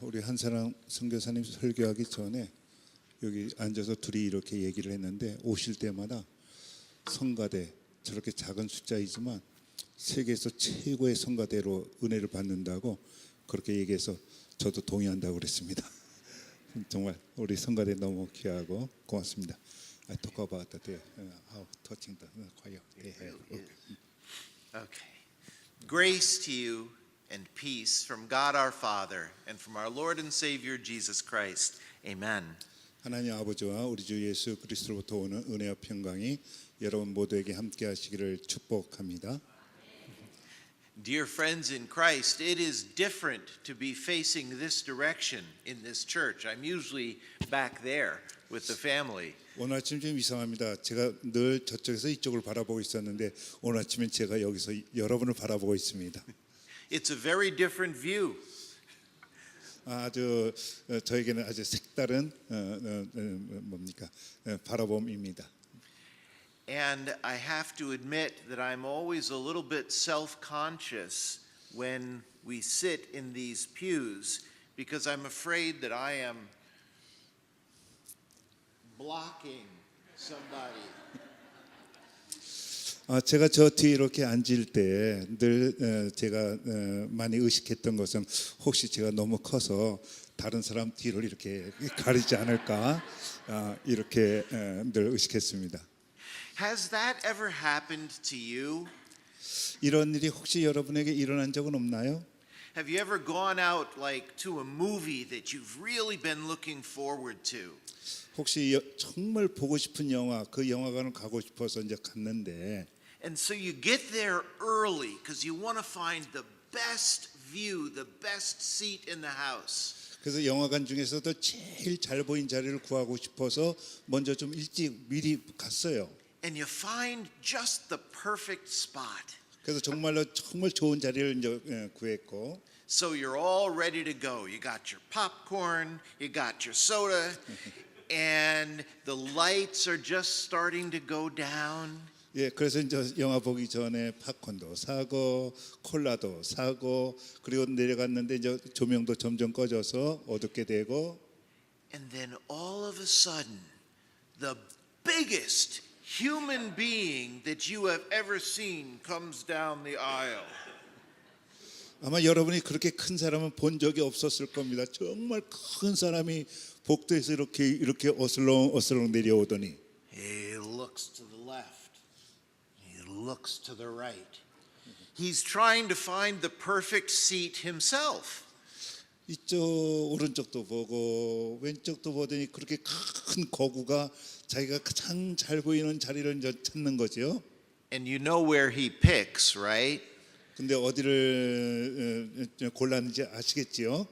우리 한사랑 선교사님 설교하기 전에 여기 앉아서 둘이 이렇게 얘기를 했는데 오실 때마다 성가대 저렇게 작은 숫자이지만 세계에서 최고의 성가대로 은혜를 받는다고 그렇게 얘기해서 저도 동의한다고 그랬습니다. 정말 우리 성가대 너무 귀하고 고맙습니다. I talk about how touching the choir they have. Okay. Grace to you and peace from God our Father and from our Lord and Savior Jesus Christ. Amen. 하나님 아버지와 우리 주 예수 그리스도로부터 오는 은혜와 평강이 여러분 모두에게 함께 하시기를 축복합니다. Dear friends in Christ, it is different to be facing this direction in this church. I'm usually back there with the family. 오늘 아침 좀 이상합니다. 제가 늘 저쪽에서 이쪽을 바라보고 있었는데 오늘 아침엔 제가 여기서 여러분을 바라보고 있습니다. It's a very different view. 아주 저에게는 아주 색다른 바라봄입니다. And I have to admit that I'm always a little bit self-conscious when we sit in these pews because I'm afraid that I am blocking somebody. 제가 저 뒤에 이렇게 앉을 때 늘 제가 많이 의식했던 것은 혹시 제가 너무 커서 다른 사람 뒤를 이렇게 가리지 않을까 이렇게 늘 의식했습니다. Has that ever happened to you? 이런 일이 혹시 여러분에게 일어난 적은 없나요? Have you ever gone out like to a movie that you've really been looking forward to? 혹시 정말 보고 싶은 영화, 그 영화관을 가고 싶어서 이제 갔는데 And so you get there early because you want to find the best view, the best seat in the house. 그래서 영화관 중에서도 제일 잘 보인 자리를 구하고 싶어서 먼저 좀 일찍 미리 갔어요. And you find just the perfect spot. 그래서 정말 좋은 자리를 이제 구했고. So you're all ready to go. You got your popcorn, you got your soda, and the lights are just starting to go down. 예, 그래서 이제 영화 보기 전에 팝콘도 사고 콜라도 사고 그리고 내려갔는데 이제 조명도 점점 꺼져서 어둡게 되고. And then all of a sudden, the biggest human being that you have ever seen comes down the aisle. 아마 여러분이 그렇게 큰 사람은 본 적이 없었을 겁니다. 정말 큰 사람이 복도에서 이렇게 어슬렁 내려오더니. He looks to the left. He looks to the right. He's trying to find the perfect seat himself. 이쪽 오른쪽도 보고 왼쪽도 보더니 그렇게 큰 거구가 자기가 가장 잘 보이는 자리를 이제 찾는 거죠. And you know where he picks, right? 근데 어디를 골랐는지 아시겠지요?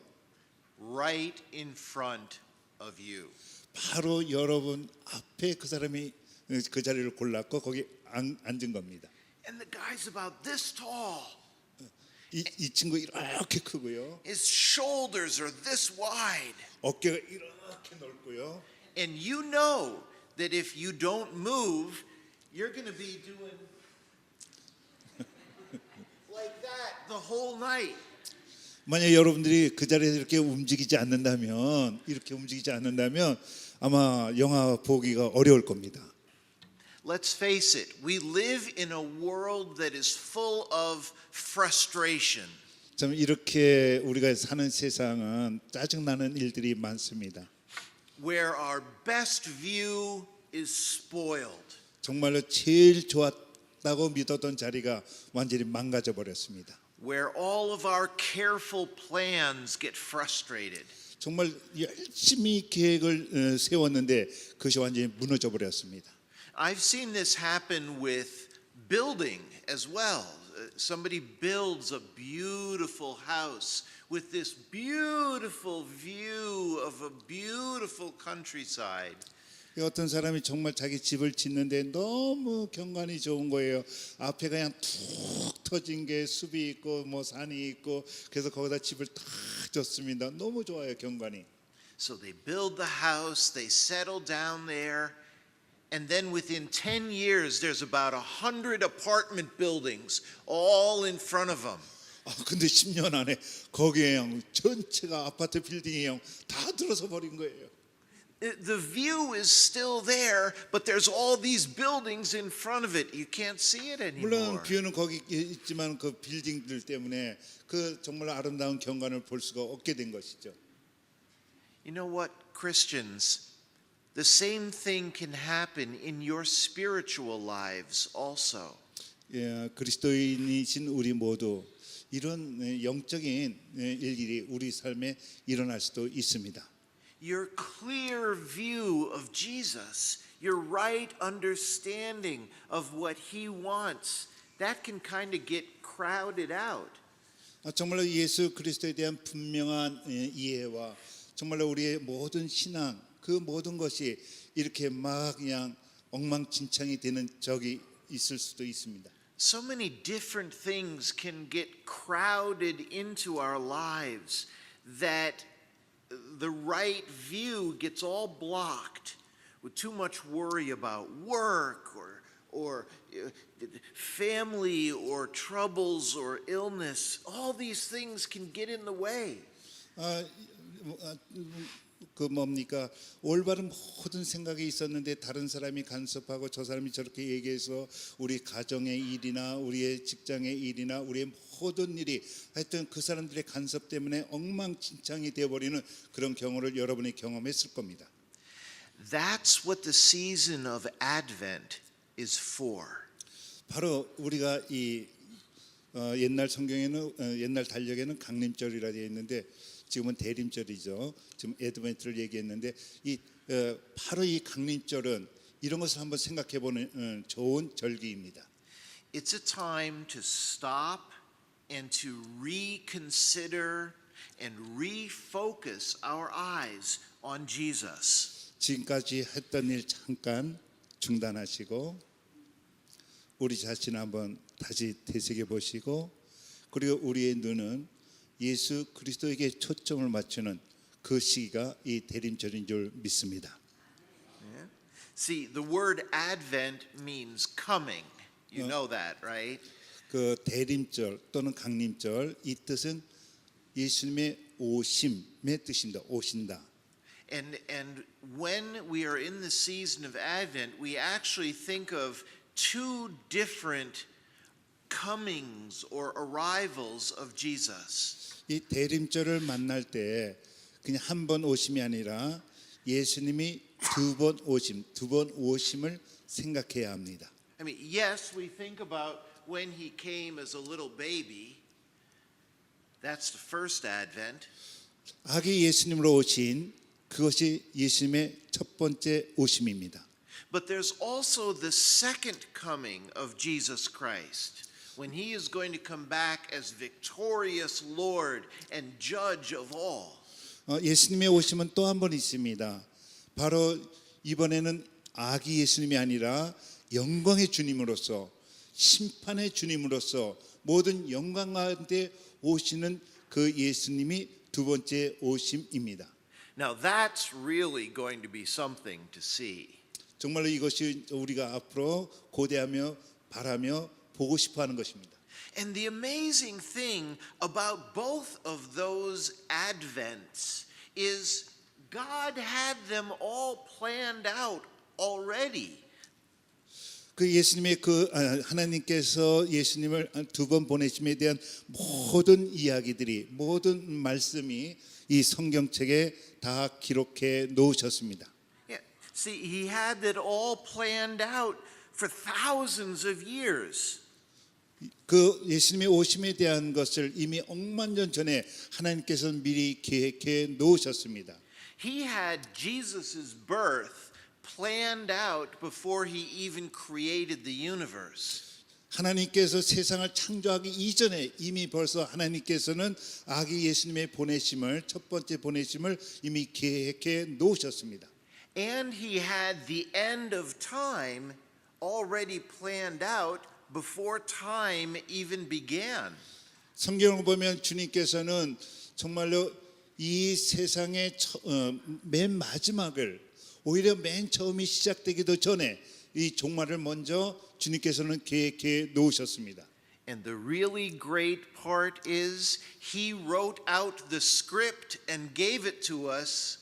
Right in front of you. 바로 여러분 앞에 그 사람이 그 자리를 골랐고 거기 앉은 겁니다. And the guy's about this tall. 이 친구 이렇게 크고요. His shoulders are this wide. 어깨가 이렇게 넓고요. And you know that if you don't move, you're going to be doing like that the whole night. 만약 여러분들이 그 자리에서 이렇게 움직이지 않는다면 아마 영화 보기가 어려울 겁니다. Let's face it, we live in a world that is full of frustration. 참 이렇게 우리가 사는 세상은 짜증나는 일들이 많습니다. Where our best view is spoiled. 정말로 제일 좋았다고 믿었던 자리가 완전히 망가져 버렸습니다. Where all of our careful plans get frustrated. 정말 열심히 계획을 세웠는데 그것이 완전히 무너져 버렸습니다. I've seen this happen with building as well. Somebody builds a beautiful house with this beautiful view of a beautiful countryside. 어떤 사람이 정말 자기 집을 짓는데 너무 경관이 좋은 거예요. 앞에 그냥 툭 터진 게 숲이 있고 뭐 산이 있고 그래서 거기다 집을 탁 졌습니다. 너무 좋아요, 경관이. So they build the house, they settle down there. And then within 10 years, there's about 100 apartment buildings all in front of them. 근데 10년 안에 거기에 형 전체가 아파트 빌딩이 형 다 들어서 버린 거예요. The view is still there, but there's all these buildings in front of it. You can't see it 물론 anymore. 뷰는 거기 있지만 그 빌딩들 때문에 그 정말 아름다운 경관을 볼 수가 없게 된 것이죠. You know what, Christians? The same thing can happen in your spiritual lives also. 예, 그리스도인이신 우리 모두 이런 영적인 일들이 우리 삶에 일어날 수도 있습니다. Your clear view of Jesus, your right understanding of what he wants, that can kind of get crowded out. 정말로 예수 그리스도에 대한 분명한 이해와 정말로 우리의 모든 신앙 그 모든 것이 이렇게 막 그냥 엉망진창이 되는 적이 있을 수도 있습니다. So many different things can get crowded into our lives that the right view gets all blocked with too much worry about work or family or troubles or illness. All these things can get in the way. 그 뭡니까 올바른 모든 생각이 있었는데 다른 사람이 간섭하고 저 사람이 저렇게 얘기해서 우리 가정의 일이나 우리의 직장의 일이나 우리의 모든 일이 하여튼 그 사람들의 간섭 때문에 엉망진창이 되어버리는 그런 경우를 여러분이 경험했을 겁니다. That's what the season of Advent is for. 바로 우리가 이 옛날 성경에는 옛날 달력에는 강림절이라 되어 있는데 지금은 대림절이죠. 지금 애드벤트를 얘기했는데 바로 이 강림절은 이런 것을 한번 생각해 보는 좋은 절기입니다. It's a time to stop and to reconsider and refocus our eyes on Jesus. 지금까지 했던 일 잠깐 중단하시고 우리 자신 한번 다시 되새겨 보시고 그리고 우리의 눈은 예수 그리스도에게 초점을 맞추는 그 시기가 이 대림절인 줄 믿습니다. Yeah. See, the word Advent means coming. You know that, right? 그 대림절 또는 강림절 이 뜻은 예수님의 오심의 뜻입니다. 오신다. And when we are in the season of Advent, we actually think of two different comings or arrivals of Jesus. 이 대림절을 만날 때 그냥 한 번 오심이 아니라 예수님이 두 번 오심을 생각해야 합니다. I mean, yes, we think about when he came as a little baby. That's the first Advent. 아기 예수님으로 오신 그것이 예수님의 첫 번째 오심입니다. But there's also the second coming of Jesus Christ, when he is going to come back as victorious Lord and judge of all. 예수님의 오심은 또 한 번 있습니다. 바로 이번에는 아기 예수님이 아니라 영광의 주님으로서 심판의 주님으로서 모든 영광 가운데 오시는 그 예수님이 두 번째 오심입니다. Now that's really going to be something to see. 정말로 이것이 우리가 앞으로 고대하며 바라며 보고 싶어하는 것입니다. And the amazing thing about both of those advents is God had them all planned out already. 그 예수님의 하나님께서 예수님을 두 번 보내심에 대한 모든 이야기들이 모든 말씀이 이 성경책에 다 기록해 놓으셨습니다. Yeah. See, he had that all planned out for thousands of years. 그 예수님의 오심에 대한 것을 이미 억만년 전에 하나님께서 미리 계획해 놓으셨습니다. He had Jesus's birth planned out before he even created the universe. 하나님께서 세상을 창조하기 이전에 이미 벌써 하나님께서는 아기 예수님의 보내심을 첫 번째 보내심을 이미 계획해 놓으셨습니다. And he had the end of time already planned out before time even began. 성경을 보면 주님께서는 정말로 이 세상의 맨 마지막을 오히려 맨 처음이 시작되기도 전에 이 종말을 먼저 주님께서는 계획해 놓으셨습니다. And the really great part is he wrote out the script and gave it to us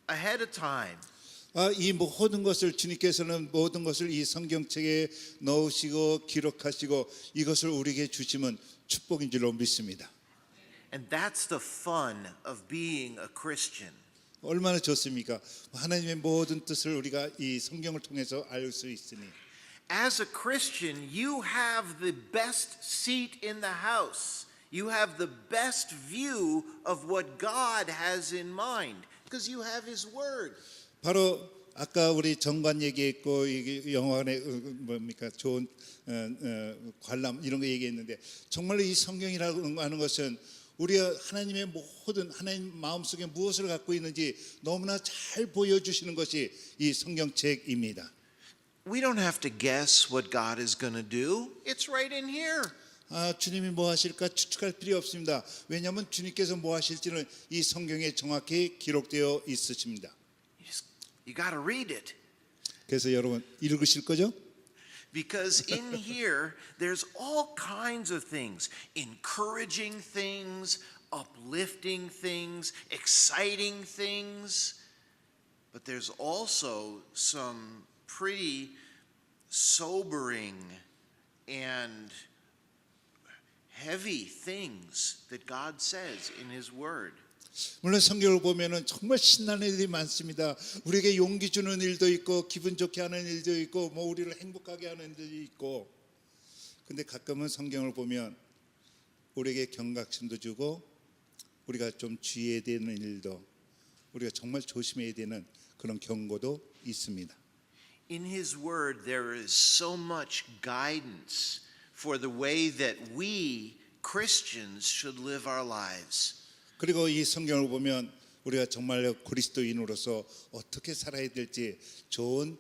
ahead of time. 이 모든 것을 주님께서는 모든 것을 이 성경책에 넣으시고 기록하시고 이것을 우리에게 주시면 축복인 줄로 믿습니다. And that's the fun of being a Christian. 얼마나 좋습니까? 하나님의 모든 뜻을 우리가 이 성경을 통해서 알 수 있으니. As a Christian, you have the best seat in the house. You have the best view of what God has in mind because you have His Word. 바로 아까 우리 정관 얘기했고 이게 영화관에 뭡니까 좋은 관람 이런 거 얘기했는데 정말로 이 성경이라고 하는 것은 우리가 하나님의 모든 하나님 마음속에 무엇을 갖고 있는지 너무나 잘 보여주시는 것이 이 성경책입니다. We don't have to guess what God is going to do. It's right in here. 주님이 뭐 하실까 추측할 필요 없습니다. 왜냐하면 주님께서 뭐 하실지는 이 성경에 정확히 기록되어 있으십니다. You got to read it. 그래서 여러분 읽으실 거죠? Because in here, there's all kinds of things, encouraging things, uplifting things, exciting things. But there's also some pretty sobering and heavy things that God says in His Word. 물론 성경을 보면은 정말 신나는 일이 많습니다. 우리에게 용기 주는 일도 있고 기분 좋게 하는 일도 있고 뭐 우리를 행복하게 하는 일도 있고. 근데 가끔은 성경을 보면 우리에게 경각심도 주고 우리가 좀 주의해야 되는 일도 우리가 정말 조심해야 되는 그런 경고도 있습니다. In His Word there is so much guidance for the way that we Christians should live our lives. 그리고 이 성경을 보면 우리가 정말 그리스도인으로서 어떻게 살아야 될지 좋은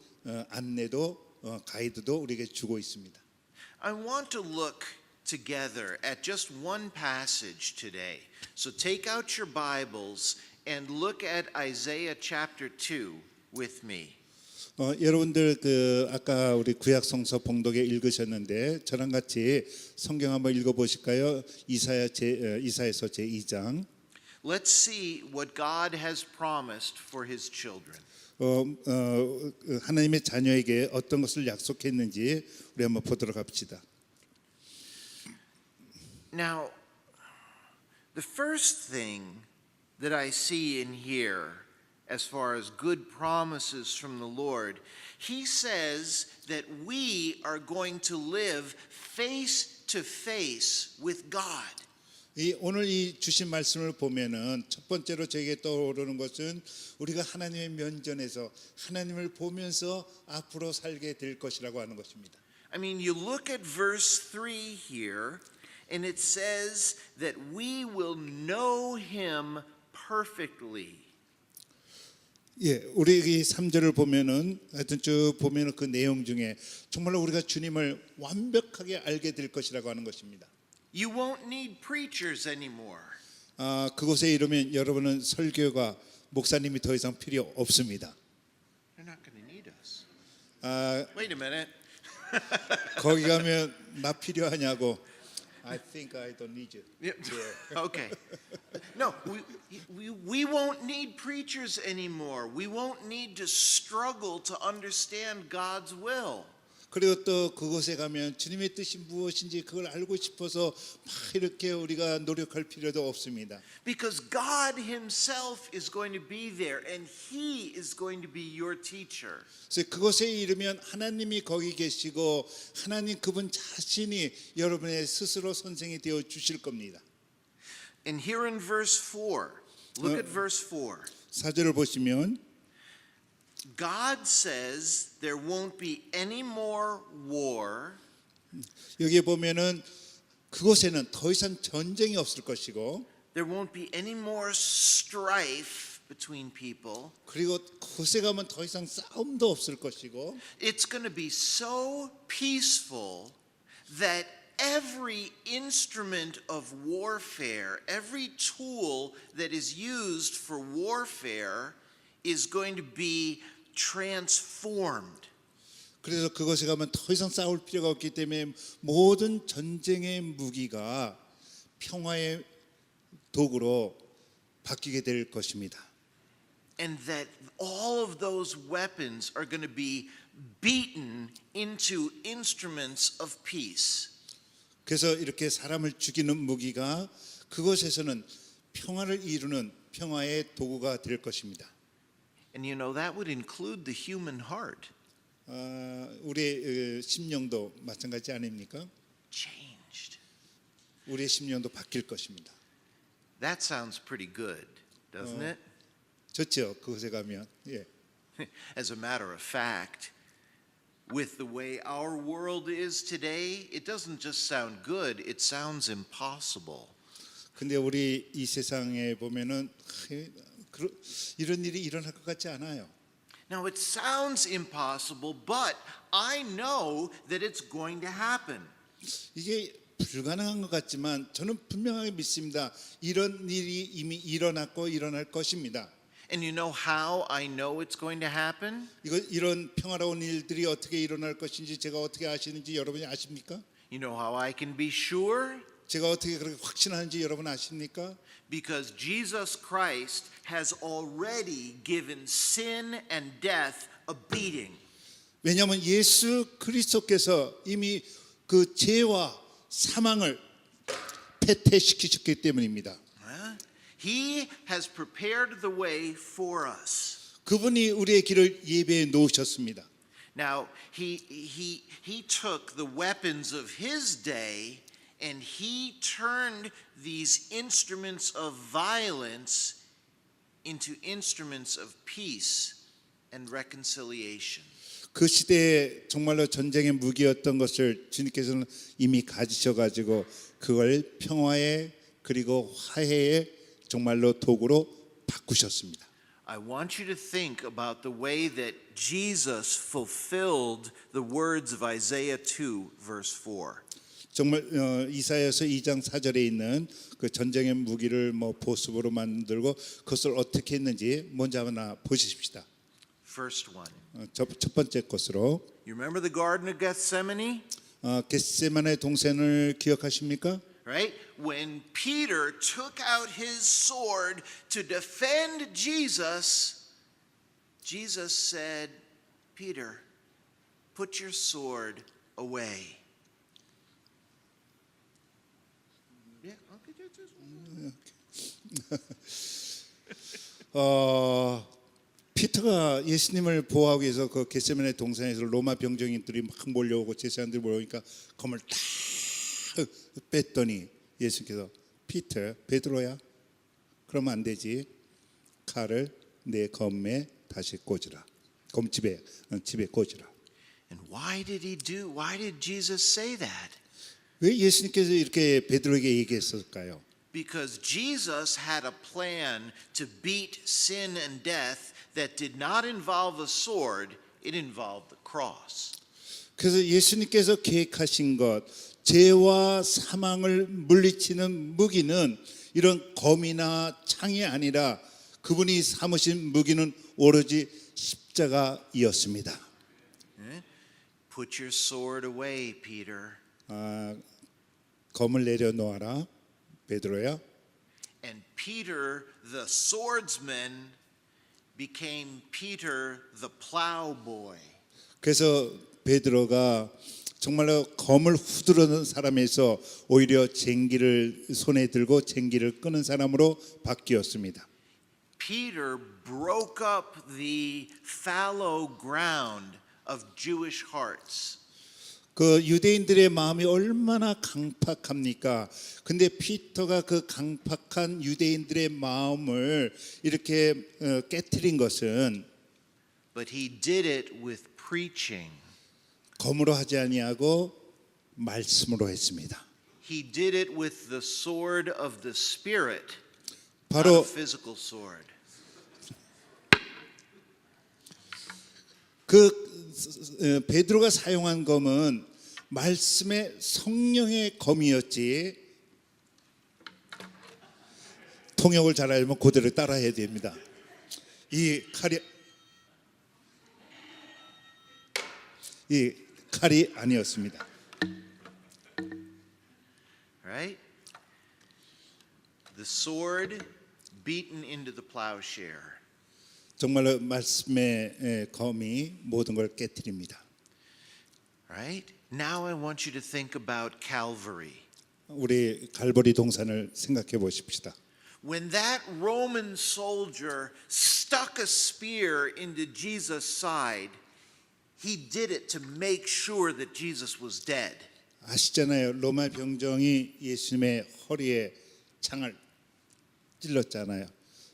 안내도 가이드도 우리에게 주고 있습니다. I want to look together at just one passage today. So take out your Bibles and look at Isaiah chapter 2 with me. 여러분들 아까 우리 구약 성서 봉독에 읽으셨는데 저랑 같이 성경 한번 읽어 보실까요? 이사야서 제 2장. Let's see what God has promised for His children. 하나님의 자녀에게 어떤 것을 약속했는지 우리 한번 보도록 합시다. Now, the first thing that I see in here, as far as good promises from the Lord, He says that we are going to live face to face with God. 오늘 이 주신 말씀을 보면은 첫 번째로 저에게 떠오르는 것은 우리가 하나님의 면전에서 하나님을 보면서 앞으로 살게 될 것이라고 하는 것입니다. I mean, you look at verse 3 here, and it says that we will know Him perfectly. 예, 우리 이 3절을 보면은 하여튼 쭉 보면은 그 내용 중에 정말로 우리가 주님을 완벽하게 알게 될 것이라고 하는 것입니다. You won't need preachers anymore. 그곳에 이르면 여러분은 설교가 목사님이 더 이상 필요 없습니다. They're not going to need us. 아, Wait a minute. 거기 가면 나 필요하냐고. I think I don't need you. Yeah. Okay. No, we won't need preachers anymore. We won't need to struggle to understand God's will. 그리고 또 그곳에 가면 주님의 뜻이 무엇인지 그걸 알고 싶어서 막 이렇게 우리가 노력할 필요도 없습니다. Because God Himself is going to be there and He is going to be your teacher. 그래서 그곳에 이르면 하나님이 거기 계시고 하나님 그분 자신이 여러분의 스스로 선생이 되어 주실 겁니다. And here in verse 4, look at verse 4. 4절을 보시면 God says there won't be any more war. 여기에 보면은 그곳에는 더 이상 전쟁이 없을 것이고 There won't be any more strife between people. 그리고 그곳에 가면 더 이상 싸움도 없을 것이고 It's going to be so peaceful that every instrument of warfare, every tool that is used for warfare is going to be transformed. 그래서 그것에 가면 더 이상 싸울 필요가 없기 때문에 모든 전쟁의 무기가 평화의 도구로 바뀌게 될 것입니다. And that all of those weapons are going to be beaten into instruments of peace. 그래서 이렇게 사람을 죽이는 무기가 그것에서는 평화를 이루는 평화의 도구가 될 것입니다. And you know, that would include the human heart. 우리의 심령도 마찬가지 아닙니까? Changed. 우리의 심령도 바뀔 것입니다. That sounds pretty good, doesn't it? 좋죠. 그곳에 가면. 예. As a matter of fact, with the way our world is today, it doesn't just sound good, it sounds impossible. 근데 우리 이 세상에 보면은 이런 일이 일어날 것 같지 않아요. Now, it sounds impossible, but I know that it's going to happen. 이게 불가능한 것 같지만 저는 분명하게 믿습니다. 이런 일이 이미 일어났고 일어날 것입니다. And you know how I know it's going to happen? 이런 평화로운 일들이 어떻게 일어날 것인지 제가 어떻게 아시는지 여러분이 아십니까? You know how I can be sure? 제가 어떻게 그렇게 확신하는지 여러분 아십니까? Because Jesus Christ has already given sin and death a beating. 왜냐하면 예수 그리스도께서 이미 그 죄와 사망을 패퇴시키셨기 때문입니다. He has prepared the way for us. 그분이 우리의 길을 예배해 놓으셨습니다. Now, he took the weapons of his day and he turned these instruments of violence into instruments of peace and reconciliation. 그 시대에 정말로 전쟁의 무기였던 것을 주님께서는 이미 가지셔가지고 그걸 평화의 그리고 화해의 정말로 도구로 바꾸셨습니다. I want you to think about the way that Jesus fulfilled the words of Isaiah 2 verse 4. 정말 이사야서 2장 4절에 있는 그 전쟁의 무기를 보습으로 만들고 그것을 어떻게 했는지 먼저 한번 보십시다. First one. 첫 번째 것으로 You remember the Garden of Gethsemane? 겟세마네 동산을 기억하십니까? Right? When Peter took out his sword to defend Jesus, Jesus said, Peter, put your sword away. Yeah, okay, 피터가 예수님을 보호하기 위해서 그 겟세마네 동산에서 로마 병정인들이 막 몰려오고 제사장들이 몰려오니까 검을 딱 뺐더니 예수께서 피터, 베드로야, 그러면 안 되지. 칼을 내 검에 다시 꽂으라. 검집에 집에 꽂으라. And why did Jesus say that? 왜 예수님께서 이렇게 베드로에게 얘기했을까요? Because Jesus had a plan to beat sin and death that did not involve a sword, it involved the cross. 그래서 예수님께서 계획하신 것, 죄와 사망을 물리치는 무기는 이런 검이나 창이 아니라 그분이 삼으신 무기는 오로지 십자가이었습니다. Put your sword away, Peter. 검을 내려놓아라, 베드로야. And Peter, the swordsman, became Peter, the plowboy. 그래서 베드로가 정말로 검을 후드르는 사람에서 오히려 쟁기를 손에 들고 쟁기를 끄는 사람으로 바뀌었습니다. Peter broke up the fallow ground of Jewish hearts. 그 유대인들의 마음이 얼마나 강팍합니까? 근데 피터가 그 강팍한 유대인들의 마음을 이렇게 깨트린 것은 But he did it with preaching. 검으로 하지 아니하고 말씀으로 했습니다. He did it with the sword of the Spirit, not 바로 a physical sword. 그 베드로가 사용한 검은 말씀의 성령의 검이었지. 통역을 잘 알면 그대로 따라해야 됩니다. 이 칼이 이 칼이 아니었습니다. Right? The sword beaten into the plowshare. 정말로 말씀의 검이 모든 걸 깨뜨립니다. Right? Now I want you to think about Calvary. 우리 갈보리 동산을 생각해 보십시다. When that Roman soldier stuck a spear into Jesus' side, he did it to make sure that Jesus was dead. 아시잖아요. 로마 병정이 예수님의 허리에 창을 찔렀잖아요.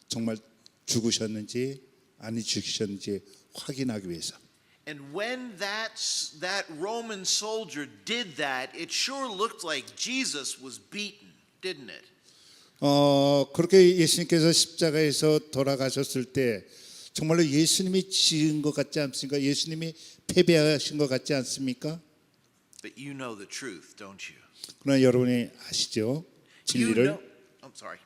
정말 죽으셨는지 아니 죽으셨는지 확인하기 위해서. And when that Roman soldier did that, it sure looked like Jesus was beaten, didn't it? 그렇게 예수님께서 십자가에서 돌아가셨을 때 정말로 예수님이 지은 것 같지 않습니까? 예수님이 패배하신 것 같지 않습니까? But you know the truth, don't you? 그러나 여러분이 아시죠? 진리를. I'm sorry.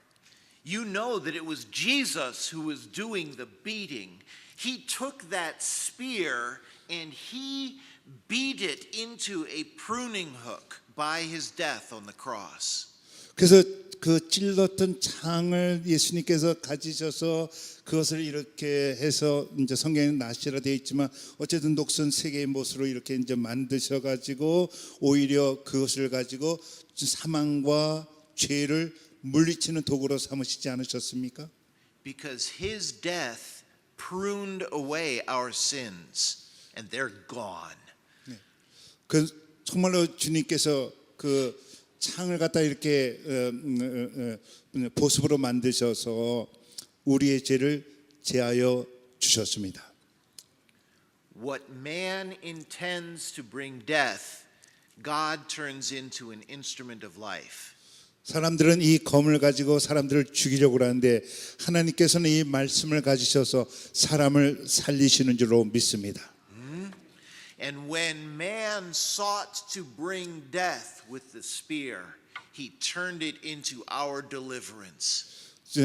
You know that it was Jesus who was doing the beating. He took that spear and he beat it into a pruning hook by his death on the cross. 그래서 그 찔렀던 창을 예수님께서 가지셔서 그것을 이렇게 해서 이제 성경에는 나시라 되어 있지만 어쨌든 녹슨 세 개의 못으로 이렇게 이제 만드셔 가지고 오히려 그것을 가지고 사망과 죄를 물리치는 도구로 삼으시지 않으셨습니까? Because his death pruned away our sins and they're gone. 그 정말로 주님께서 그 창을 갖다 이렇게 보습으로 만드셔서 우리의 죄를 제하여 주셨습니다. What man intends to bring death, God turns into an instrument of life. 사람들은 이 검을 가지고 사람들을 죽이려고 하는데 하나님께서는 이 말씀을 가지셔서 사람을 살리시는 줄로 믿습니다. And when man sought to bring death with the spear, he turned it into our deliverance.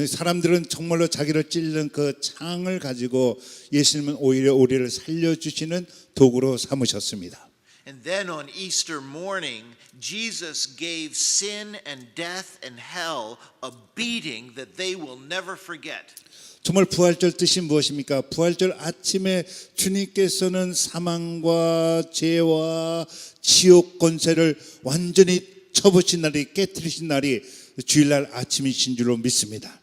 사람들은 정말로 자기를 찔른 그 창을 가지고 예수님은 오히려 우리를 살려주시는 도구로 삼으셨습니다. And then on Easter morning, Jesus gave sin and death and hell a beating that they will never forget. 정말 부활절 뜻이 무엇입니까? 부활절 아침에 주님께서는 사망과 죄와 지옥 권세를 완전히 쳐부신 날이 깨뜨리신 날이 주일날 아침이신 줄로 믿습니다.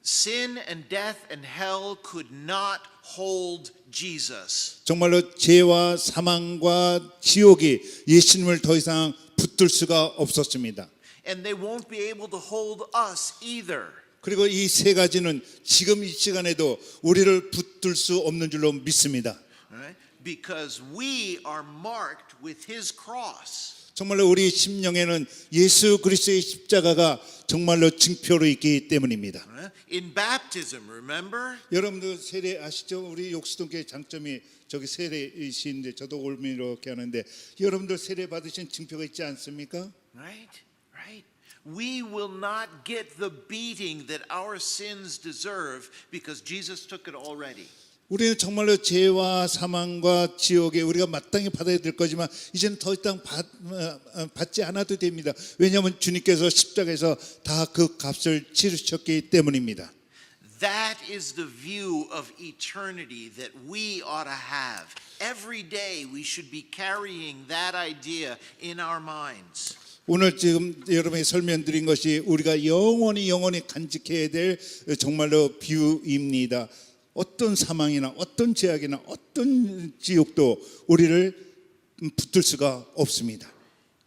Sin and death and hell could not hold Jesus. 정말로 죄와 사망과 지옥이 예수님을 더 이상 붙들 수가 없었습니다. And they won't be able to hold us either. 그리고 이 세 가지는 지금 이 시간에도 우리를 붙들 수 없는 줄로 믿습니다. Right? Because we are marked with his cross. 정말로 우리 심령에는 예수 그리스도의 십자가가 정말로 증표로 있기 때문입니다. Right? In baptism, remember? 여러분들 세례 아시죠? 우리 욕수동교회 장점이 저기 세례이신데 저도 올미 이렇게 하는데 여러분들 세례 받으신 증표가 있지 않습니까? Right? Right? We will not get the beating that our sins deserve because Jesus took it already. 우리는 정말로 죄와 사망과 지옥에 우리가 마땅히 받아야 될 거지만 이제는 더 이상 받지 않아도 됩니다. 왜냐하면 주님께서 십자가에서 다 그 값을 치르셨기 때문입니다. That is the view of eternity that we ought to have. Every day we should be carrying that idea in our minds. 오늘 지금 여러분이 설명드린 것이 우리가 영원히 간직해야 될 정말로 비유입니다. 어떤 사망이나 어떤 죄악이나 어떤 지옥도 우리를 붙들 수가 없습니다.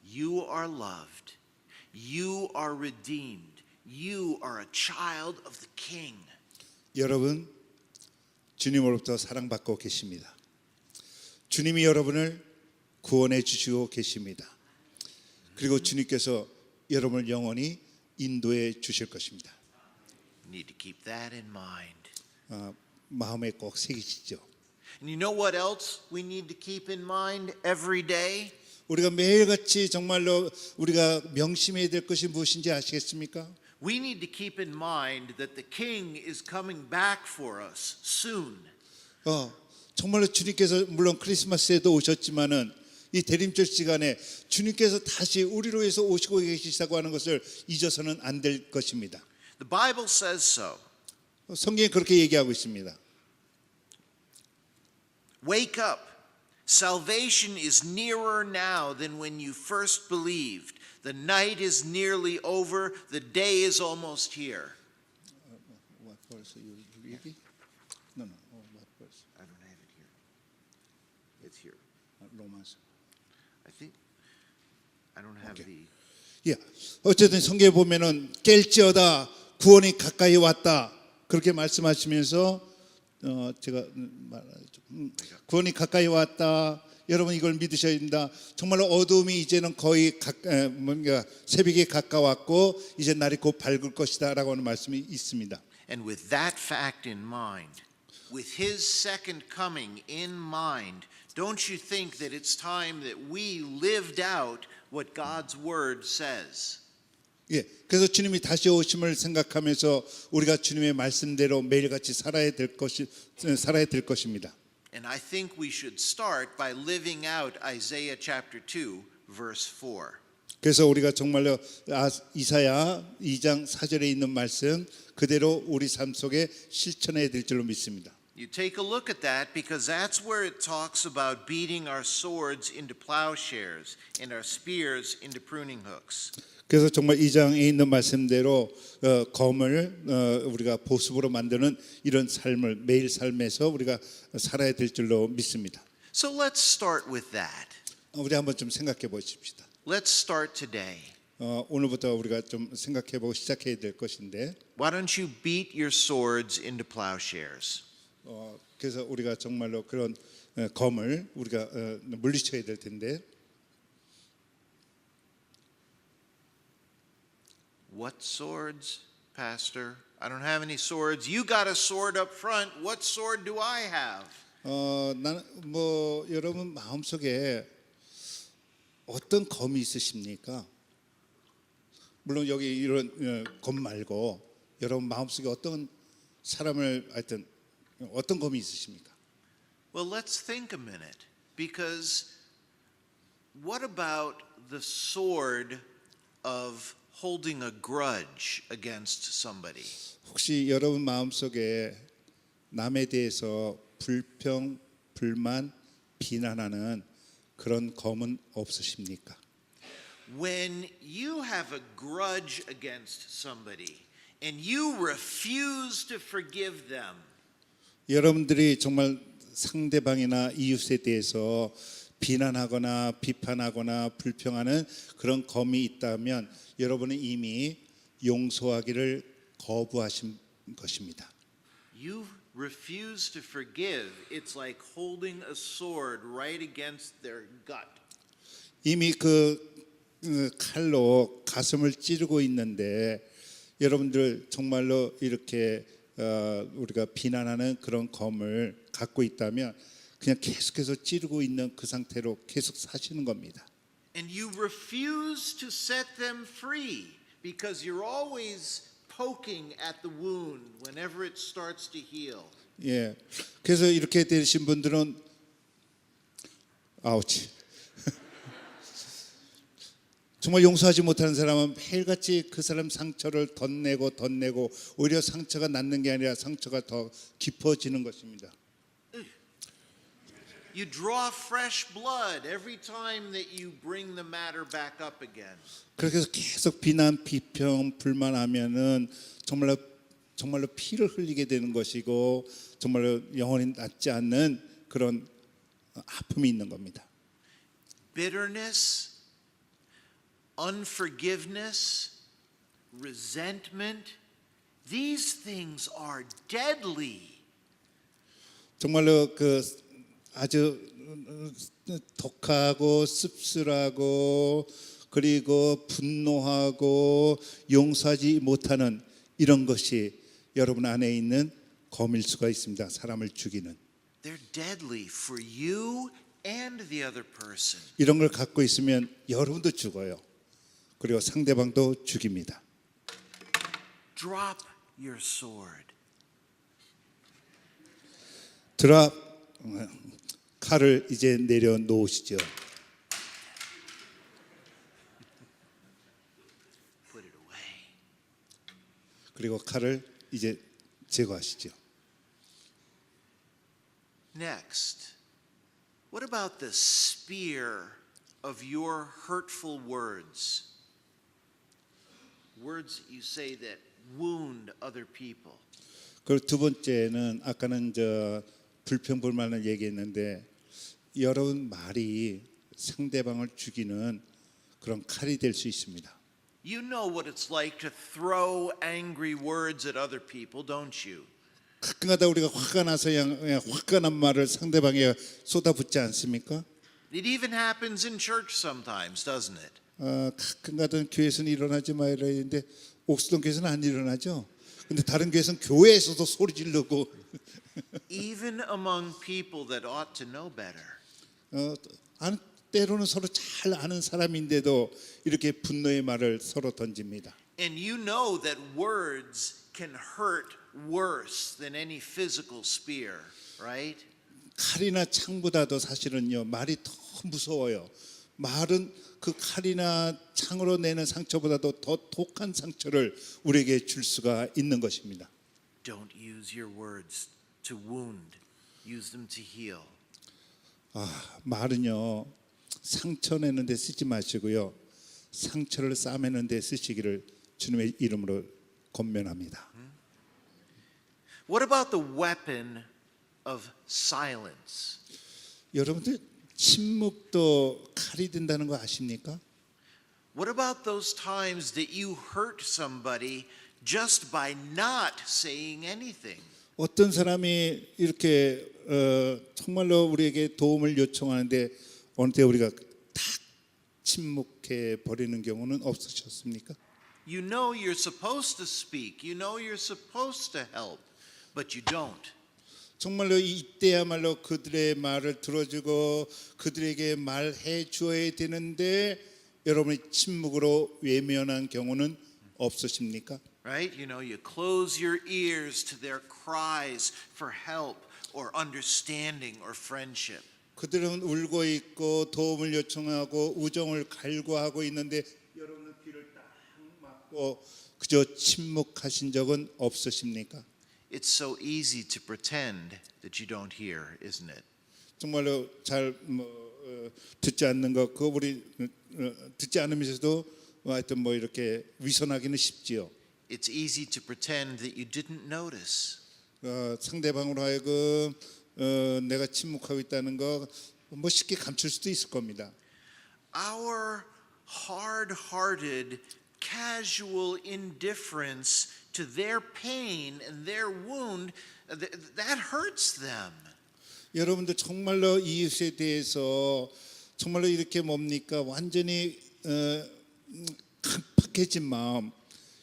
You are loved. You are redeemed. You are a child of the King. 여러분 주님으로부터 사랑받고 계십니다. 주님이 여러분을 구원해 주시고 계십니다. 그리고 주님께서 여러분을 영원히 인도해 주실 것입니다. You need to keep that in mind. 마음에 꼭 새기시죠. And you know what else we need to keep in mind every day? 우리가 매일같이 정말로 우리가 명심해야 될 것이 무엇인지 아시겠습니까? We need to keep in mind that the King is coming back for us soon. 정말로 주님께서 물론 크리스마스에도 오셨지만은 이 대림절 시간에 주님께서 다시 우리로 해서 오시고 계시다고 하는 것을 잊어서는 안 될 것입니다. The Bible says so. 성경이 그렇게 얘기하고 있습니다. Wake up. Salvation is nearer now than when you first believed. The night is nearly over. The day is almost here. What verse you reading? No. What verse? I don't have it here. It's here. Romans. I think I don't have Okay. the 예. 어쨌든 성경에 보면은 깰지어다 구원이 가까이 왔다 그렇게 말씀하시면서 제가 말하죠. 구원이 가까이 왔다. 여러분 이걸 믿으셔야 됩니다. 정말로 어두움이 이제는 거의 뭔가 새벽에 가까웠고 이제 날이 곧 밝을 것이다라고 하는 말씀이 있습니다. And with that fact in mind, with his second coming in mind, don't you think that it's time that we lived out what God's word says? 예, 그래서 주님이 다시 오심을 생각하면서 우리가 주님의 말씀대로 매일같이 살아야 될 것입니다. And I think we should start by living out Isaiah chapter 2, verse 4. 그래서 우리가 정말로 이사야 2장 4절에 있는 말씀 그대로 우리 삶 속에 실천해야 될 줄로 믿습니다. You take a look at that because that's where it talks about beating our swords into plowshares and our spears into pruning hooks. 그래서 정말 2장에 있는 말씀대로 검을 우리가 보습으로 만드는 이런 삶을 매일 삶에서 우리가 살아야 될 줄로 믿습니다. So let's start with that. 우리 한번 좀 생각해 보십시다. Let's start today. 오늘부터 우리가 좀 생각해 보고 시작해야 될 것인데 Why don't you beat your swords into plowshares? 그래서 우리가 정말로 그런 검을 우리가 물리쳐야 될 텐데 What swords, Pastor? I don't have any swords. You got a sword up front. What sword do I have? 나는 뭐 여러분 마음속에 어떤 검이 있으십니까? 물론 여기 이런 검 말고 여러분 마음속에 어떤 사람을 하여튼 어떤 검이 있으십니까? Well, let's think a minute because what about the sword of holding a grudge against somebody? 혹시 여러분 마음속에 남에 대해서 불평, 불만, 비난하는 그런 검은 없으십니까? When you have a grudge against somebody and you refuse to forgive them, 여러분들이 정말 상대방이나 이웃에 대해서 비난하거나 비판하거나 불평하는 그런 검이 있다면 여러분은 이미 용서하기를 거부하신 것입니다. you refuse to forgive. It's like holding a sword right against their gut. 이미 그 칼로 가슴을 찌르고 있는데 여러분들 정말로 이렇게 우리가 비난하는 그런 검을 갖고 있다면 그냥 계속해서 찌르고 있는 그 상태로 계속 사시는 겁니다. And you refuse to set them free because you're always poking at the wound whenever it starts to heal. 예, 그래서 이렇게 되신 분들은 아우치. 정말 용서하지 못하는 사람은 매일같이 그 사람 상처를 덧내고 오히려 상처가 낫는 게 아니라 상처가 더 깊어지는 것입니다. You draw fresh blood every time that you bring the matter back up again. 그렇게 해서 계속 비난, 비평, 불만하면은 정말로 피를 흘리게 되는 것이고 정말로 영원히 낫지 않는 그런 아픔이 있는 겁니다. Bitterness, unforgiveness, resentment, these things are deadly. 정말로 그 아주 독하고 씁쓸하고 그리고 분노하고 용서하지 못하는 이런 것이 여러분 안에 있는 검일 수가 있습니다. 사람을 죽이는. They're deadly for you and the other person. 이런 걸 갖고 있으면 여러분도 죽어요. 그리고 상대방도 죽입니다. Drop your sword. Drop 칼을 이제 내려놓으시죠. Put it away. 그리고 칼을 이제 제거하시죠. Next, what about the spear of your hurtful words? Words that you say that wound other people. 그리고 두 번째는 아까는 불평불만을 얘기했는데 여러분 말이 상대방을 죽이는 그런 칼이 될 수 있습니다. You know what it's like to throw angry words at other people, don't you? 가끔가다 우리가 화가 나서 그냥 화가 난 말을 상대방에 쏟아붓지 않습니까? It even happens in church sometimes, doesn't it? 가끔가다 교회에서는 일어나지 말아야 되는데 옥수동 교회에서는 안 일어나죠. 근데 다른 교회에서는 교회에서도 소리 지르고 Even among people that ought to know better. 때로는 서로 잘 아는 사람인데도 이렇게 분노의 말을 서로 던집니다. And you know that words can hurt worse than any physical spear, right? 칼이나 창보다도 사실은요 말이 더 무서워요. 말은 그 칼이나 창으로 내는 상처보다도 더 독한 상처를 우리에게 줄 수가 있는 것입니다. Don't use your words to wound. Use them to heal. 말은요 상처 내는 데 쓰지 마시고요. 상처를 싸매는 데 쓰시기를 주님의 이름으로 권면합니다. What about the weapon of silence? 여러분들 침묵도 칼이 된다는 거 아십니까? What about those times that you hurt somebody just by not saying anything? 어떤 사람이 이렇게 정말로 우리에게 도움을 요청하는데 어느 때 우리가 딱 침묵해 버리는 경우는 없으셨습니까? You know you're supposed to speak. You know you're supposed to help, but you don't. 정말로 이때야말로 그들의 말을 들어주고 그들에게 말해 주어야 되는데 여러분이 침묵으로 외면한 경우는 없으십니까? Right? You know, you close your ears to their cries for help or understanding or friendship. 그들은 울고 있고 도움을 요청하고 우정을 갈구하고 있는데 여러분은 귀를 딱 막고 그저 침묵하신 적은 없으십니까? It's so easy to pretend that you don't hear, isn't it? 정말로 잘 듣지 않는 것 그거 우리 듣지 않으면서도 하여튼 이렇게 위선하기는 쉽지요. It's easy to pretend that you didn't notice. 상대방으로 하여금 내가 침묵하고 있다는 거 쉽게 감출 수도 있을 겁니다. Our hard-hearted, casual indifference to their pain and their wound, that hurts them. 여러분들 정말로 이웃에 대해서 정말로 이렇게 완전히 깜빡해진 마음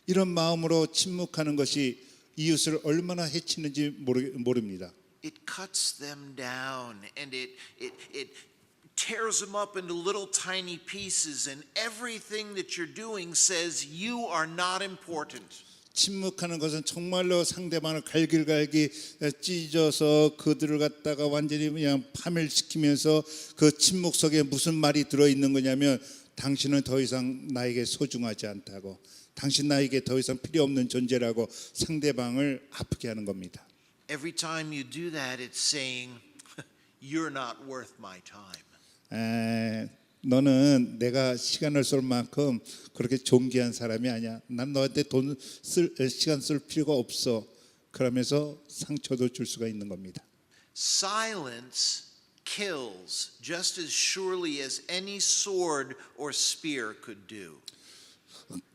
이런 마음으로 침묵하는 것이 이웃을 얼마나 해치는지 모릅니다. It cuts them down and it tears them up into little tiny pieces, and everything that you're doing says you are not important. 침묵하는 것은 정말로 상대방을 갈길갈기 찢어서 그들을 갖다가 완전히 그냥 파멸시키면서 그 침묵 속에 무슨 말이 들어있는 거냐면 당신은 더 이상 나에게 소중하지 않다고 당신 나에게 더 이상 필요 없는 존재라고 상대방을 아프게 하는 겁니다. Every time you do that, it's saying you're not worth my time. 너는 내가 시간을 쏠 만큼 그렇게 존귀한 사람이 아니야. 난 너한테 시간 쓸 필요가 없어. 그러면서 상처도 줄 수가 있는 겁니다. Silence kills just as surely as any sword or spear could do.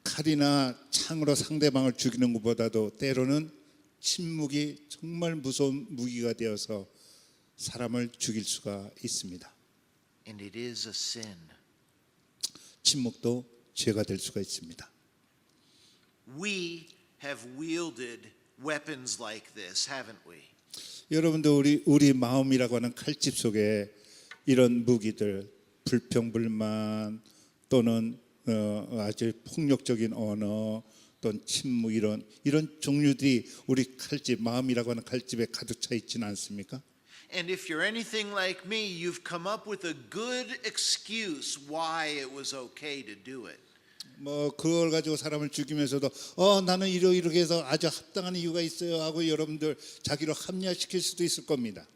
칼이나 창으로 상대방을 죽이는 것보다도 때로는 침묵이 정말 무서운 무기가 되어서 사람을 죽일 수가 있습니다. And it is a sin. 침묵도 죄가 될 수가 있습니다. We have wielded weapons like this, haven't we? 여러분도 우리 마음이라고 하는 칼집 속에 이런 무기들, 불평불만 또는 아주 폭력적인 언어, 또는 침묵 이런 종류들이 우리 칼집, 마음이라고 하는 칼집에 가득 차 있지는 않습니까? And if you're anything like me, you've come up with a good excuse why it was okay to do it. 뭐 그걸 가지고 사람을 죽이면서도 나는 이렇게 해서 아주 합당한 이유가 있어요 하고 여러분들 자기로 합리화시킬 수도 있을 겁니다.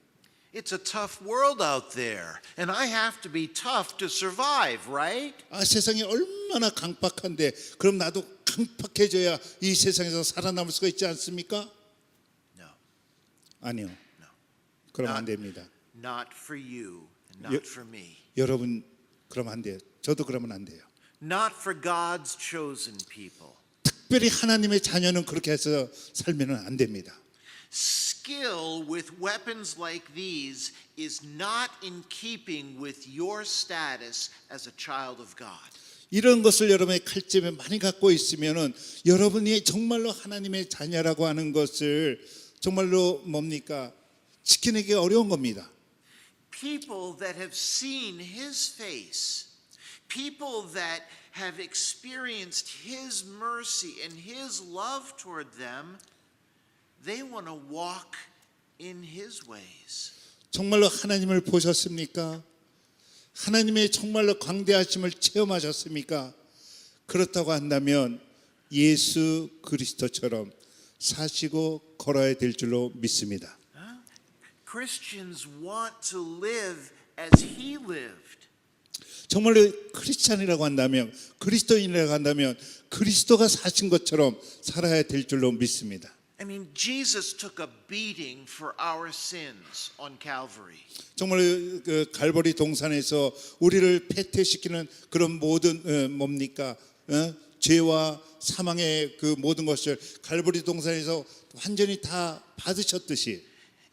It's a tough world out there, and I have to be tough to survive, right? 세상이 얼마나 강팍한데 그럼 나도 강팍해져야 이 세상에서 살아남을 수가 있지 않습니까? No, 아니요. no. 그러면 안 됩니다. Not for you, and not for me. 여러분 그러면 안 돼요. 저도 그러면 안 돼요. Not for God's chosen people. 특별히 하나님의 자녀는 그렇게 해서 살면 안 됩니다. Skill with weapons like these is not in keeping with your status as a child of God. 이런 것을 여러분의 칼집에 많이 갖고 있으면은 여러분이 정말로 하나님의 자녀라고 하는 것을 정말로 뭡니까? 지켜내기 어려운 겁니다. People that have seen his face, people that have experienced his mercy and his love toward them, they want to walk in his ways. 정말로 하나님을 보셨습니까? 하나님의 정말로 광대하심을 체험하셨습니까? 그렇다고 한다면 예수 그리스도처럼 사시고 걸어야 될 줄로 믿습니다. Christians want to live as he lived. 정말로 크리스찬이라고 한다면 그리스도인이라고 한다면 그리스도가 사신 것처럼 살아야 될 줄로 믿습니다. I mean, Jesus took a beating for our sins on Calvary. 정말 그 갈보리 동산에서 우리를 패퇴시키는 그런 모든 뭡니까? 죄와 사망의 그 모든 것을 갈보리 동산에서 완전히 다 받으셨듯이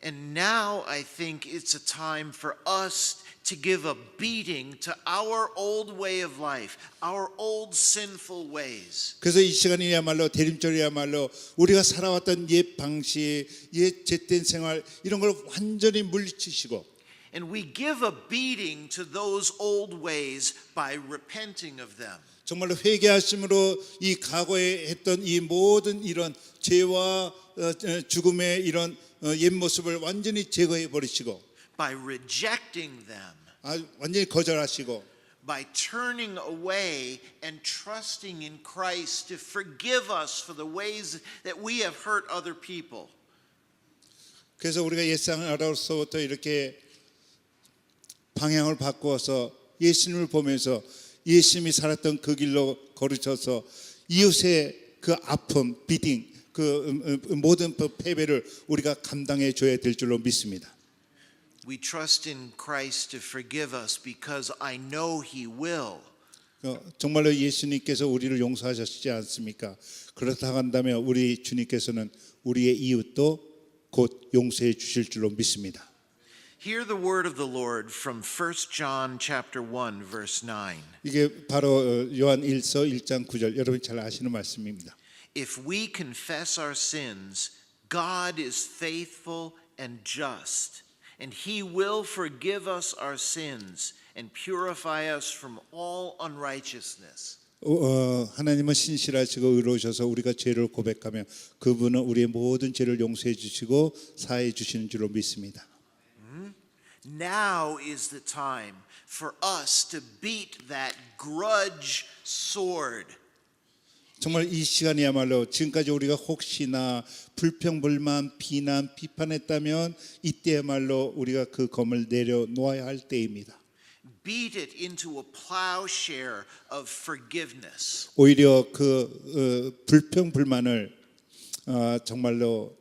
And now I think it's a time for us to give a beating to our old way of life, our old sinful ways. 그래서 이 시간이야말로 대림절이야말로 우리가 살아왔던 옛 방식, 옛 죄된 생활 이런 걸 완전히 물리치시고 And we give a beating to those old ways by repenting of them. 정말로 회개하심으로 이 과거에 했던 이 모든 이런 죄와 죽음의 이런 옛 모습을 완전히 제거해 버리시고 By rejecting them. 완전히 거절하시고 By turning away and trusting in Christ to forgive us for the ways that we have hurt other people. 그래서 우리가 옛사람으로서부터 이렇게 방향을 바꾸어서 예수님을 보면서 예수님이 살았던 그 길로 걸으셔서 이웃의 그 아픔, 비딩, 그 모든 패배를 우리가 감당해 줘야 될 줄로 믿습니다. We trust in Christ to forgive us because I know He will. 정말로 예수님께서 우리를 용서하셨지 않습니까? 그렇다고 한다면 우리 주님께서는 우리의 이웃도 곧 용서해 주실 줄로 믿습니다. Hear the word of the Lord from 1 John chapter 1 verse 9. 이게 바로 요한 1서 1장 9절 여러분이 잘 아시는 말씀입니다. If we confess our sins, God is faithful and just, and He will forgive us our sins and purify us from all unrighteousness. 하나님은 신실하시고 의로우셔서 우리가 죄를 고백하면 그분은 우리의 모든 죄를 용서해 주시고 사해 주시는 줄로 믿습니다. Now is the time for us to beat that grudge sword. 정말 이 시간이야말로 지금까지 우리가 혹시나 불평, 불만, 비난, 비판했다면 이때야말로 우리가 그 검을 내려놓아야 할 때입니다. Beat it into a plowshare of forgiveness. 오히려 그 불평, 불만을 정말로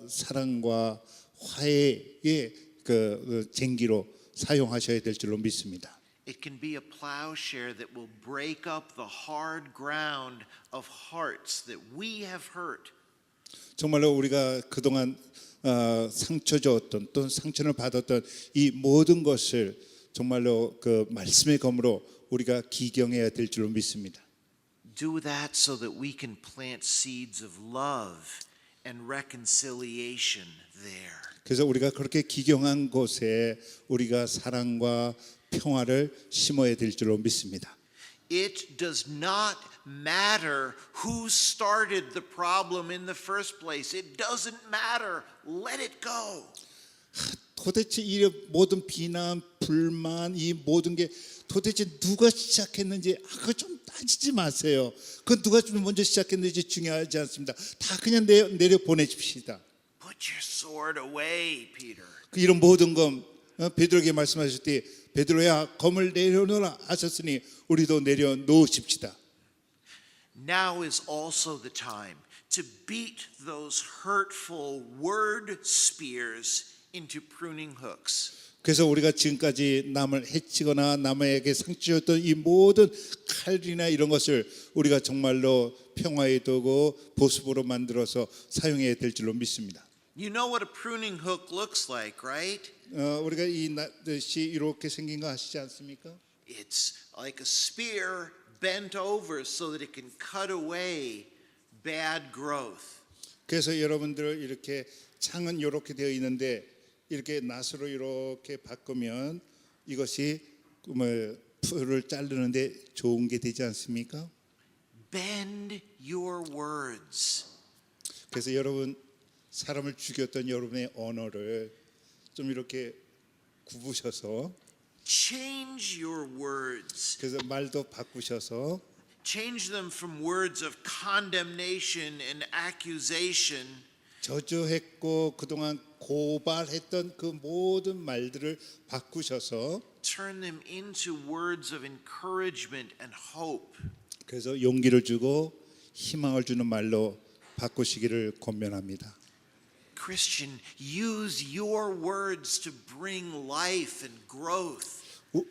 사랑과 화해의 그 쟁기로 사용하셔야 될 줄로 믿습니다. It can be a plowshare that will break up the hard ground of hearts that we have hurt. 정말로 우리가 그동안 상처 줬던 또 상처를 받았던 이 모든 것을 정말로 그 말씀의 검으로 우리가 기경해야 될 줄로 믿습니다. Do that so that we can plant seeds of love and reconciliation there. 그래서 우리가 그렇게 기경한 곳에 우리가 사랑과 평화를 심어야 될 줄로 믿습니다. It does not matter who started the problem in the first place. It doesn't matter. Let it go. 도대체 이 모든 비난, 불만, 이 모든 게 도대체 누가 시작했는지 그거 좀 따지지 마세요. 그 누가 좀 먼저 시작했는지 중요하지 않습니다. 다 그냥 내려 보내십시다. Put your sword away, Peter. 그 이런 모든 검 베드로에게 말씀하실 때 베드로야 검을 내려놓으라 하셨으니 우리도 내려놓으십시다. Now is also the time to beat those hurtful word spears into pruning hooks. 그래서 우리가 지금까지 남을 해치거나 남에게 상처 줬던 이 모든 칼이나 이런 것을 우리가 정말로 평화의 도구 보습으로 만들어서 사용해야 될 줄로 믿습니다. You know what a pruning hook looks like, right? 우리가 이 낫듯이 이렇게 생긴 거 아시지 않습니까? It's like a spear bent over so that it can cut away bad growth. 그래서 여러분들 이렇게 창은 이렇게 되어 있는데 이렇게 낫으로 이렇게 바꾸면 이것이 풀을 자르는데 좋은 게 되지 않습니까? Bend your words. 그래서 여러분 사람을 죽였던 여러분의 언어를 좀 이렇게 굽으셔서 Change your words. 그래서 말도 바꾸셔서 Change them from words of condemnation and accusation 저주했고 그동안 고발했던 그 모든 말들을 바꾸셔서 turn them into words of encouragement and hope. 그래서 용기를 주고 희망을 주는 말로 바꾸시기를 권면합니다. Christian, use your words to bring life and growth.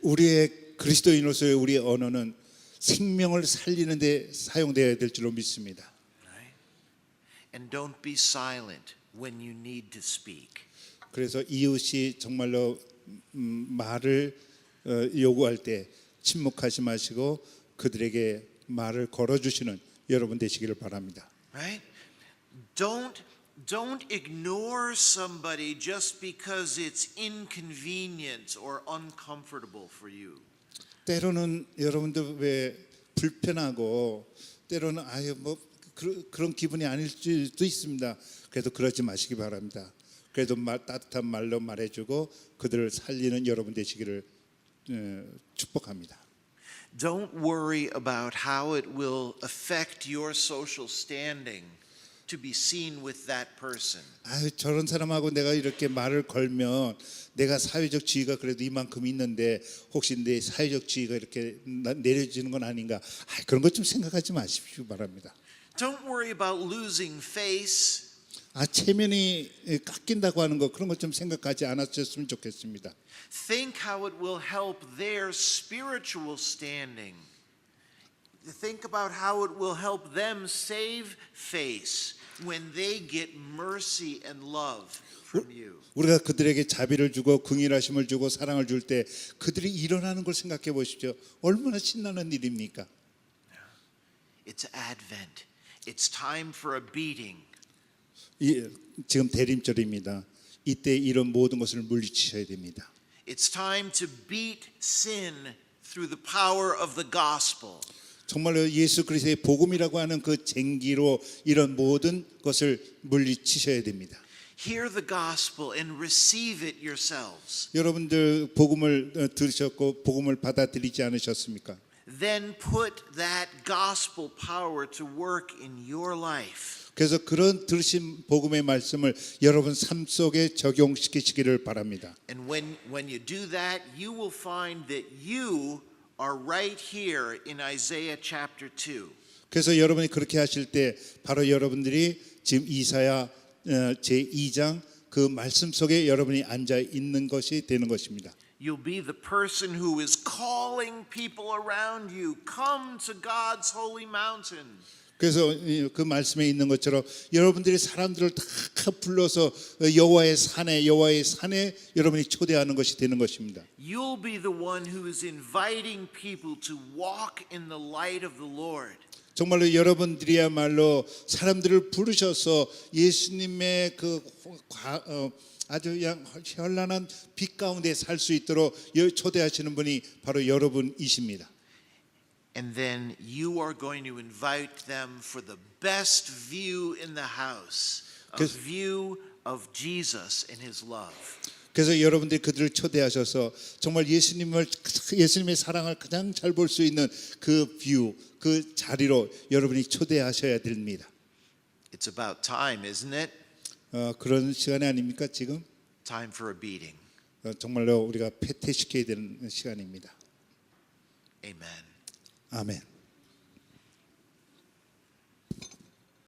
우리의 그리스도인으로서의 우리의 언어는 생명을 살리는 데 사용되어야 될 줄로 믿습니다. Right? And don't be silent when you need to speak. 그래서 이웃이 정말로 말을 요구할 때 침묵하지 마시고 그들에게 말을 걸어주시는 여러분 되시기를 바랍니다. Right? Don't ignore somebody just because it's inconvenient or uncomfortable for you. 때로는 여러분들 왜 불편하고 때로는 그런 기분이 아닐 수도 있습니다. 그래도 그러지 마시기 바랍니다. 그래도 따뜻한 말로 말해주고 그들을 살리는 여러분 되시기를 축복합니다. Don't worry about how it will affect your social standing to be seen with that person. 저런 사람하고 내가 이렇게 말을 걸면 내가 사회적 지위가 그래도 이만큼 있는데 혹시 내 사회적 지위가 이렇게 내려지는 건 아닌가? 그런 것 좀 생각하지 마십시오 바랍니다. Don't worry about losing face. 체면이 깎인다고 하는 거 그런 것 좀 생각하지 않았으면 좋겠습니다. Think how it will help their spiritual standing. Think about how it will help them save face when they get mercy and love from you. 우리가 그들에게 자비를 주고 긍휼하심을 주고 사랑을 줄 때 그들이 일어나는 걸 생각해 보십시오. 얼마나 신나는 일입니까? It's Advent. It's time for a beating. 지금 대림절입니다. 이때 이런 모든 것을 물리치셔야 됩니다. It's time to beat sin through the power of the gospel. 정말로 예수 그리스도의 복음이라고 하는 그 쟁기로 이런 모든 것을 물리치셔야 됩니다. Hear the gospel and receive it yourselves. 여러분들 복음을 들으셨고 복음을 받아들이지 않으셨습니까? Then put that gospel power to work in your life. 그래서 그런 들으신 복음의 말씀을 여러분 삶 속에 적용시키시기를 바랍니다. And when you do that, you will find that you are right here in Isaiah chapter 2. 그래서 여러분이 그렇게 하실 때 바로 여러분들이 지금 이사야 제2장 그 말씀 속에 여러분이 앉아 있는 것이 되는 것입니다. You'll be the person who is calling people around you, come to God's holy mountain. 그래서 그 말씀에 있는 것처럼 여러분들이 사람들을 다 불러서 여호와의 산에 여러분이 초대하는 것이 되는 것입니다. You'll be the one who is inviting people to walk in the light of the Lord. 정말로 여러분들이야말로 사람들을 부르셔서 예수님의 아주 현란한 빛 가운데 살 수 있도록 초대하시는 분이 바로 여러분이십니다. And then you are going to invite them for the best view in the house, a view of Jesus and his love. 그래서 여러분들이 그들을 초대하셔서 정말 예수님의 사랑을 가장 잘 볼 수 있는 그 뷰, 그 자리로 여러분이 초대하셔야 됩니다. It's about time, isn't it? 그런 시간이 아닙니까 지금? Time for a beating. 정말로 우리가 패퇴시켜야 되는 시간입니다. Amen. 아멘.